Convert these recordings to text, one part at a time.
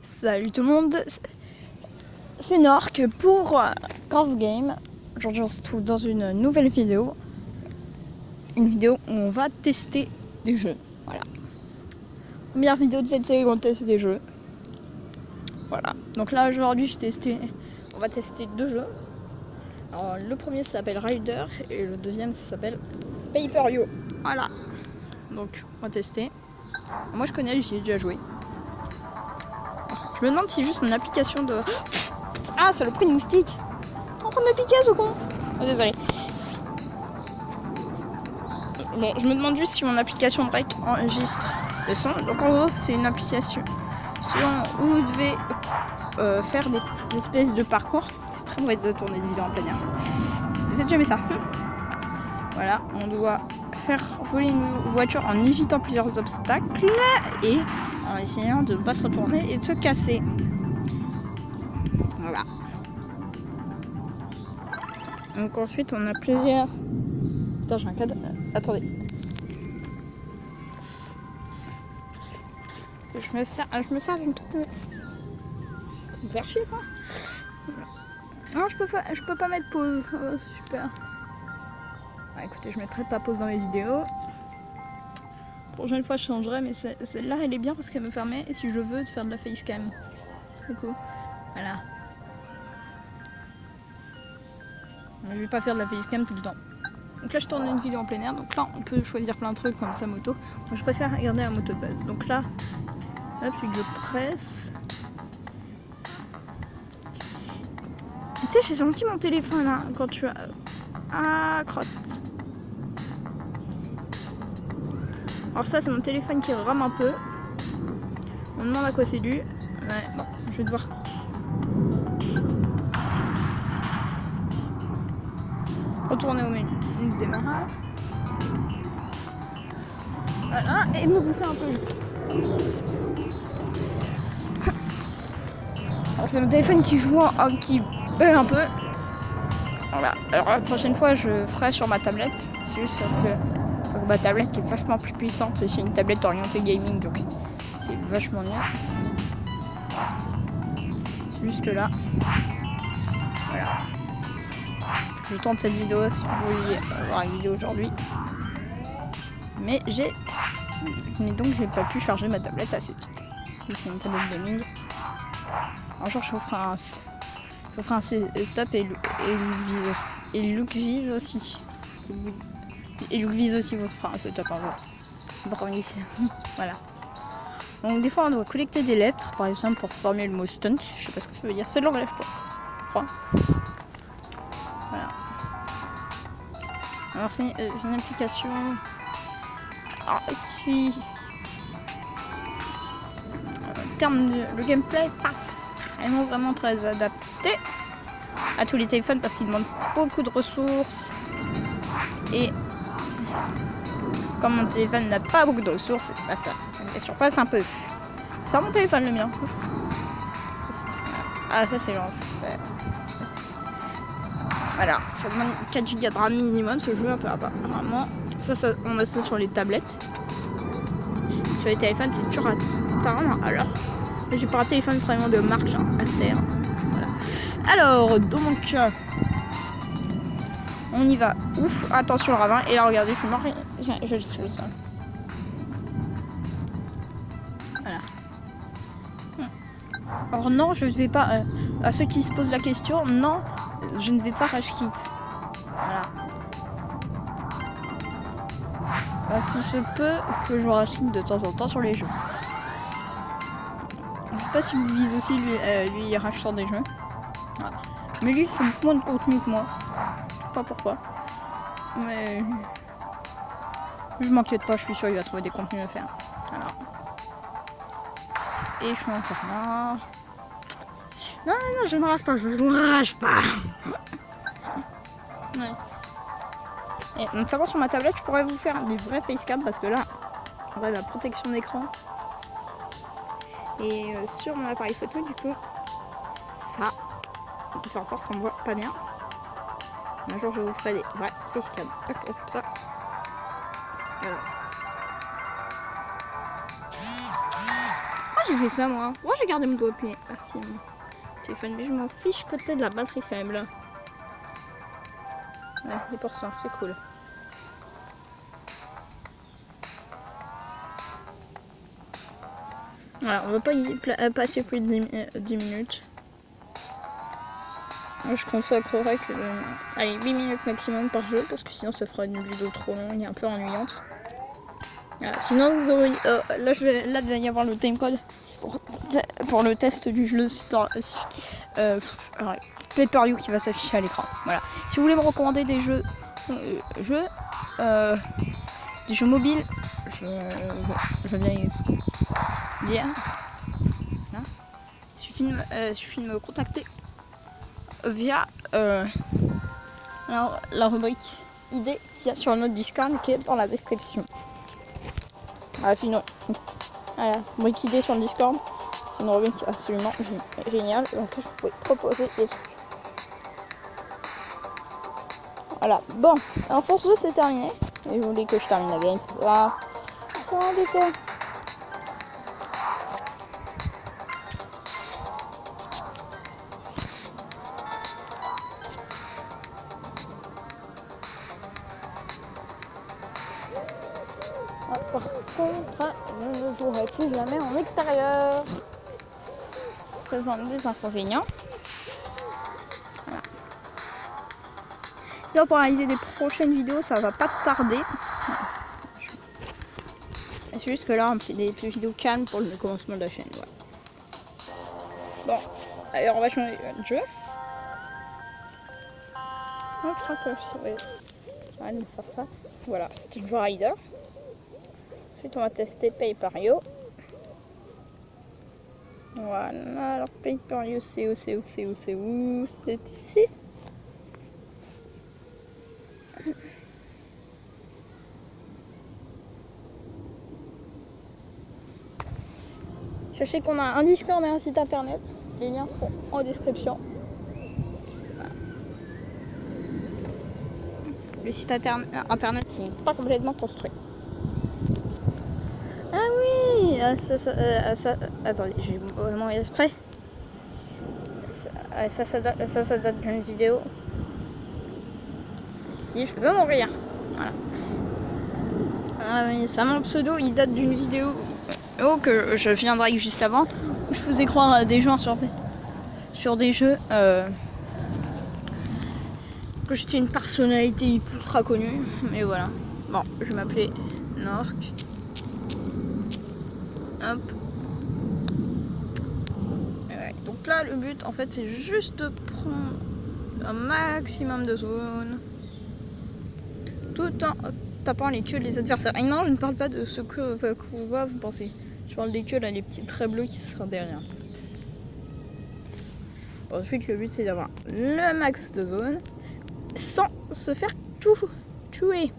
Salut tout le monde, c'est Nork pour Corv Game. Aujourd'hui on se trouve dans une nouvelle vidéo. Une vidéo où on va tester des jeux. Voilà. Première vidéo de cette série où on teste des jeux. Voilà. Donc là aujourd'hui on va tester deux jeux. Alors le premier s'appelle Rider et le deuxième ça s'appelle Paper Yo. Voilà. Donc on va tester. Moi je connais, j'y ai déjà joué. Je me demande si juste mon application de... Ah, ça le prix de moustique. T'es en train de me piquer ce con. Oh, désolé. Bon, je me demande juste si mon application break enregistre le son. Donc en gros, c'est une application où vous devez faire des espèces de parcours. C'est très mauvais de tourner des vidéos en plein air. Vous faites jamais ça. Voilà, on doit faire voler une voiture en évitant plusieurs obstacles et en essayant de ne pas se retourner et de se casser. Voilà. Donc ensuite on a plusieurs... Putain, j'ai un cadre. Attendez. Je me sers d'une toute... Ça me fait chier ça. Non, je peux pas mettre pause. Oh, super. Bah, écoutez, je mettrai pas pause dans mes vidéos. Prochaine fois je changerai, mais celle-là elle est bien parce qu'elle me permet, si je veux, de faire de la facecam. Du coup, voilà. Mais je vais pas faire de la facecam tout le temps. Donc là je tourne une vidéo en plein air, donc là on peut choisir plein de trucs comme sa moto. Moi je préfère regarder la moto de base. Donc là, hop, c'est que je presse. Tu sais, j'ai senti mon téléphone hein, quand tu as... Ah, crotte. Alors ça c'est mon téléphone qui rame un peu. On me demande à quoi c'est dû. Ouais, bon, je vais devoir... retourner au menu de démarrage. Voilà, et me pousser un peu vite. Alors c'est mon téléphone qui joue, qui bug un peu. Voilà, alors la prochaine fois je ferai sur ma tablette. C'est juste parce que ma tablette est vachement plus puissante. C'est une tablette orientée gaming, donc c'est vachement mieux. C'est juste que là, voilà. Je tente cette vidéo si vous vouliez voir une vidéo aujourd'hui. Mais donc j'ai pas pu charger ma tablette assez vite. C'est une tablette gaming. Un jour je vous ferai un setup et Lookviz aussi. Et Lookviz aussi vous fera un setup un jour. Promis. Voilà. Donc des fois on doit collecter des lettres, par exemple pour former le mot stunt. Je sais pas ce que ça veut dire. C'est de l'anglais je crois. Voilà. Alors c'est une application qui... En termes de le gameplay, vraiment très adapté à tous les téléphones parce qu'ils demandent beaucoup de ressources. Et comme mon téléphone n'a pas beaucoup de ressources, bah ça me surpasse un peu. C'est mon téléphone le mien. Ah ça c'est l'enfer. Voilà, ça demande 4 Go de RAM minimum ce jeu apparemment. Ça, on a ça sur les tablettes. Sur les téléphones c'est dur à atteindre. Alors, j'ai pas un téléphone vraiment de marque, genre Acer. Voilà. Alors, donc, on y va. Ouf, attention le ravin. Et là, regardez, je suis mort. Je touche le sol. Voilà. Alors non, je ne vais pas... à ceux qui se posent la question, non, je ne vais pas rage quit. Voilà. Parce qu'il se peut que je rage quit de temps en temps sur les jeux. Je sais pas si vous vise aussi, lui il rage sur des jeux. Voilà. Mais lui, il fait moins de contenu que moi. Je sais pas pourquoi. Mais... je m'inquiète pas, je suis sûr qu'il va trouver des contenus à faire. Voilà. Et je suis encore là. Non, je ne rage pas, je ne rage pas. Ouais. Et notamment sur ma tablette, je pourrais vous faire des vrais facecam parce que là, on a la protection d'écran. Et sur mon appareil photo, du coup, ça, on peut faire en sorte qu'on ne voit pas bien. Un jour, je vous ferai des vrais facecam. Hop, comme ça. Voilà. Oh, j'ai fait ça moi? Moi j'ai gardé mon doigt appuyé. Merci. Téléphone, mais je m'en fiche que t'aies de la batterie faible. Ouais, 10%, c'est cool. Voilà, on va pas y passer plus de 10 minutes. Moi, je consacrerai que allez, 8 minutes maximum par jeu, parce que sinon ça fera une vidéo trop longue et un peu ennuyante. Voilà, sinon vous aurez... là, il va y avoir le timecode pour le test du jeu Paper.io qui va s'afficher à l'écran. Voilà. Si vous voulez me recommander des jeux... des jeux mobiles, je veux bien y dire. Voilà. Suffit de me contacter via la rubrique idée qu'il y a sur notre Discord qui est dans la description. Ah, sinon, voilà, rubrique idée sur le Discord, c'est une rubrique absolument géniale. Donc je pourrais proposer des trucs. Voilà, bon, alors pour ce c'est terminé. Et vous voulez que je termine la game, voilà. Attendez quoi. Par contre, je ne jouerai plus jamais en extérieur. Présente des inconvénients. Voilà. Sinon, pour l'idée des prochaines vidéos, ça va pas tarder. C'est juste que là, on fait des vidéos calmes pour le commencement de la chaîne. Ouais. Bon, allez, on va changer de jeu. Je crois que je saurais. Allez, faire ça. Voilà, c'était le Rider. Ensuite, on va tester Paper.io. Voilà, alors Paper.io, c'est où? C'est ici. Sachez qu'on a un Discord et un site internet. Les liens seront en description. Voilà. Le site internet, il n'est pas complètement construit. Ah oui, attendez, je vais vraiment y être prêt. Ça date d'une vidéo. Si, je peux mourir. Voilà. Ah oui, ça, mon pseudo, il date d'une vidéo que je viendrai juste avant. Où je faisais croire à des gens sur des jeux que j'étais une personnalité ultra connue. Mais voilà. Bon, je m'appelais Nork. Hop. Ouais. Donc là, le but, en fait, c'est juste de prendre un maximum de zones tout en tapant les queues des adversaires. Et non, je ne parle pas de ce que vous pensez. Je parle des queues, là, les petits traits bleus qui seront derrière. Ensuite, le but, c'est d'avoir le max de zones sans se faire tuer.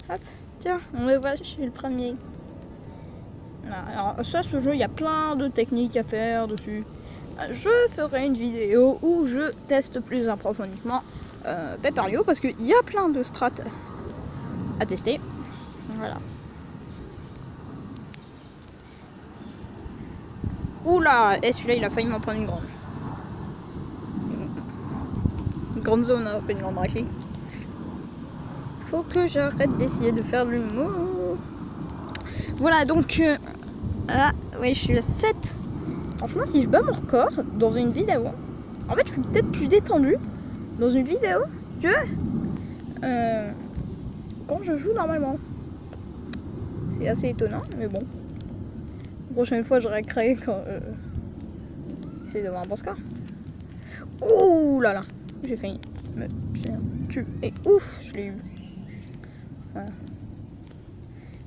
Hop, tiens, on le voit, je suis le premier. Alors ça, ce jeu, il y a plein de techniques à faire dessus. Je ferai une vidéo où je teste plus approfondément Paper.io parce qu'il y a plein de strats à tester. Voilà. Oula, et celui-là, il a failli m'en prendre une grande. Une grande zone, hein, pas une grande raclée. Faut que j'arrête d'essayer de faire l'humour. Voilà, donc... ah, oui, je suis à 7. Franchement, si je bats mon record dans une vidéo... En fait, je suis peut-être plus détendue dans une vidéo que... quand je joue normalement. C'est assez étonnant, mais bon. La prochaine fois, je récréerai quand... c'est d'avoir un bon score. Ouh là là. J'ai failli me tuer. Et ouf, je l'ai eu. Voilà.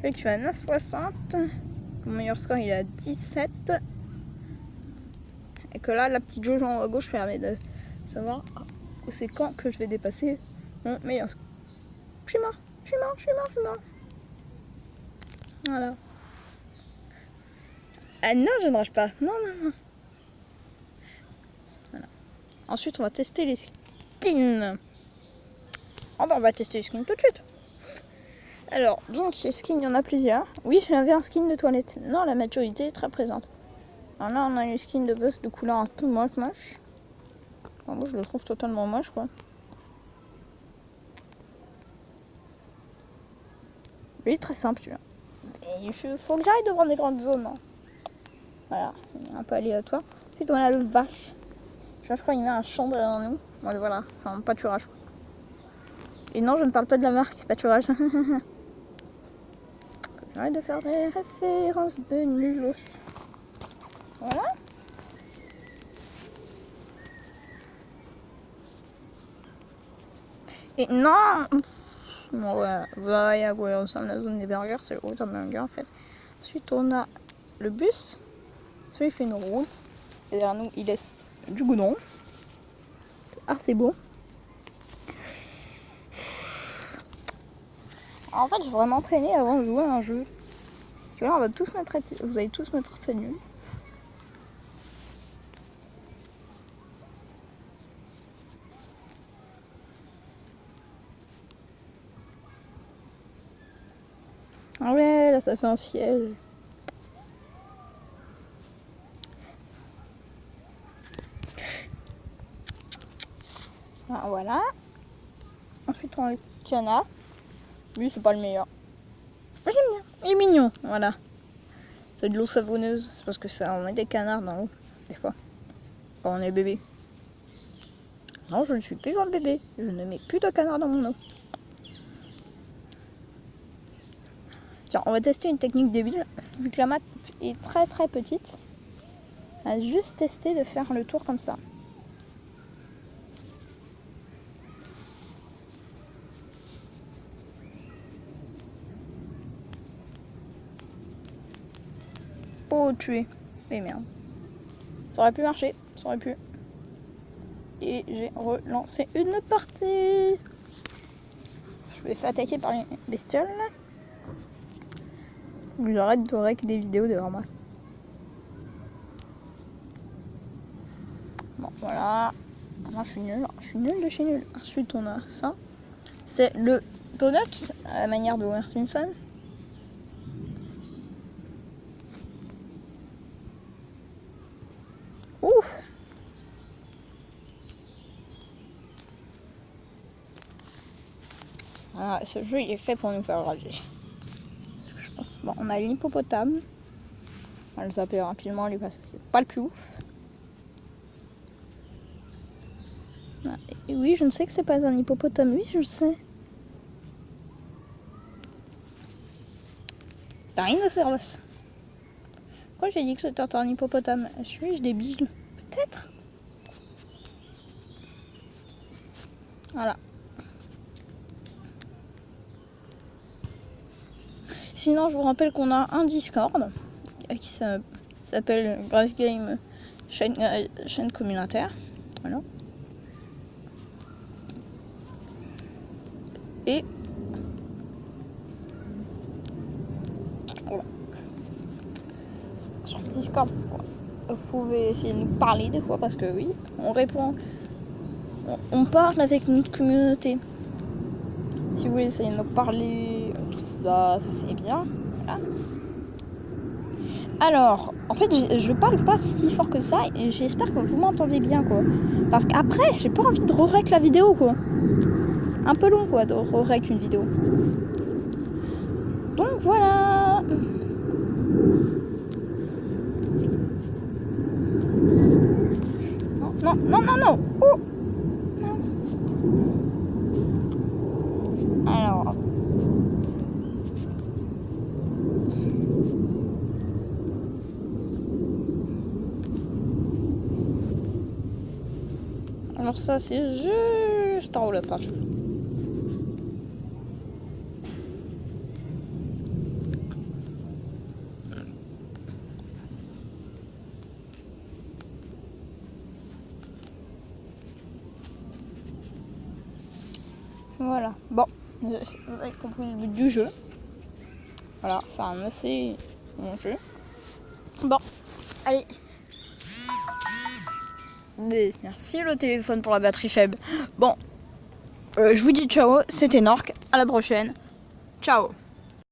Fait que je suis à 9,60. Mon meilleur score, il est à 17. Et que là, la petite jauge en haut à gauche permet de savoir c'est quand que je vais dépasser mon meilleur score. Je suis mort. Voilà. Ah non, je ne rage pas. Non. Voilà. Ensuite, on va tester les skins. Oh bah, on va tester les skins tout de suite. Alors, donc, les skins, il y en a plusieurs. Oui, j'avais un skin de toilette. Non, la maturité est très présente. Alors là, on a les skins de boss de couleur un peu moche. Enfin, moi, je le trouve totalement moche, quoi. Il est très simple, celui-là. Et il faut que j'arrête de prendre des grandes zones. Hein. Voilà, un peu aléatoire. Ensuite, on a le vache. Je crois qu'il met un champ derrière nous. Bon, voilà, c'est un pâturage. Et non, je ne parle pas de la marque pâturage. J'arrête de faire des références de nulos. Voilà. Et non. Bon, ouais, voilà à quoi ressemble la zone des burgers, c'est le route en burger en fait. Ensuite, on a le bus. Celui il fait une route. Et derrière nous, il laisse du goudron. Ah, c'est beau. En fait, je voudrais m'entraîner avant de jouer à un jeu. Tu vois, vous allez tous me traiter nul. Ah ouais, là ça fait un ciel. Ah, voilà. Ensuite on a le canard. Lui c'est pas le meilleur. J'aime bien. Il est mignon, voilà. C'est de l'eau savonneuse. C'est parce que ça on met des canards dans l'eau, des fois. Quand on est bébé. Non, je ne suis plus un bébé. Je ne mets plus de canards dans mon eau. Tiens, on va tester une technique débile. Vu que la map est très très petite, on va juste tester de faire le tour comme ça. Oh, tué. Mais merde. Ça aurait pu marcher. Ça aurait pu. Et j'ai relancé une partie. Je me suis fait attaquer par les bestioles. J'arrête de rec des vidéos devant moi. Bon, voilà. Moi, je suis nulle. Je suis nulle de chez nul. Ensuite, on a ça. C'est le donut à la manière de Homer Simpson. Ouf. Voilà, ce jeu il est fait pour nous faire rager. Je pense. Bon, on a l'hippopotame. On va le zapper rapidement lui parce que c'est pas le plus ouf. Et oui, je ne sais que c'est pas un hippopotame. Oui, je le sais. C'est un rhinocéros. Pourquoi j'ai dit que c'était un hippopotame? Suis-je débile? Peut-être. Voilà. Sinon, je vous rappelle qu'on a un Discord qui s'appelle Graph Game chaîne communautaire. Voilà. Et voilà. Sur Discord, vous pouvez essayer de nous parler des fois parce que oui, on répond. On parle avec notre communauté. Si vous voulez essayer de nous parler, tout ça, ça c'est bien. Voilà. Alors, en fait, je parle pas si fort que ça et j'espère que vous m'entendez bien, quoi. Parce qu'après, j'ai pas envie de re-rec la vidéo, quoi. Un peu long, quoi, de re-rec une vidéo. Donc voilà. Non, non, non, non. Oh, mince. Alors. Alors ça, c'est juste en haut la page. Voilà. Bon, vous avez compris le but du jeu. Voilà, c'est un assez bon jeu. Bon, allez. Merci le téléphone pour la batterie faible. Bon, je vous dis ciao, c'était Nork, à la prochaine. Ciao!